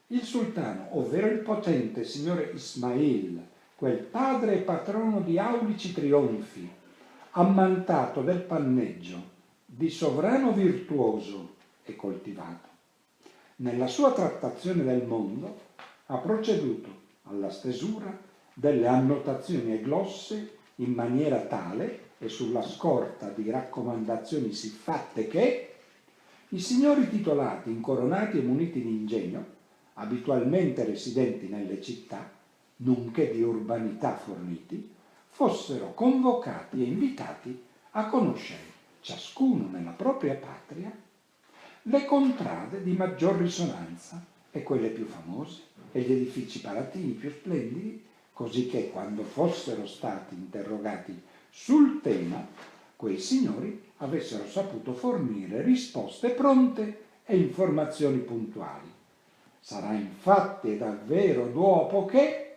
Il sultano, ovvero il potente signore Ismail, quel padre e patrono di aulici trionfi, ammantato del panneggio di sovrano virtuoso e coltivato, nella sua trattazione del mondo ha proceduto alla stesura delle annotazioni e glosse in maniera tale e sulla scorta di raccomandazioni siffatte che i signori titolati, incoronati e muniti di ingegno, abitualmente residenti nelle città, nonché di urbanità forniti, fossero convocati e invitati a conoscere, ciascuno nella propria patria, le contrade di maggior risonanza e quelle più famose e gli edifici palatini più splendidi, così che quando fossero stati interrogati sul tema, quei signori avessero saputo fornire risposte pronte e informazioni puntuali. Sarà infatti davvero dopo che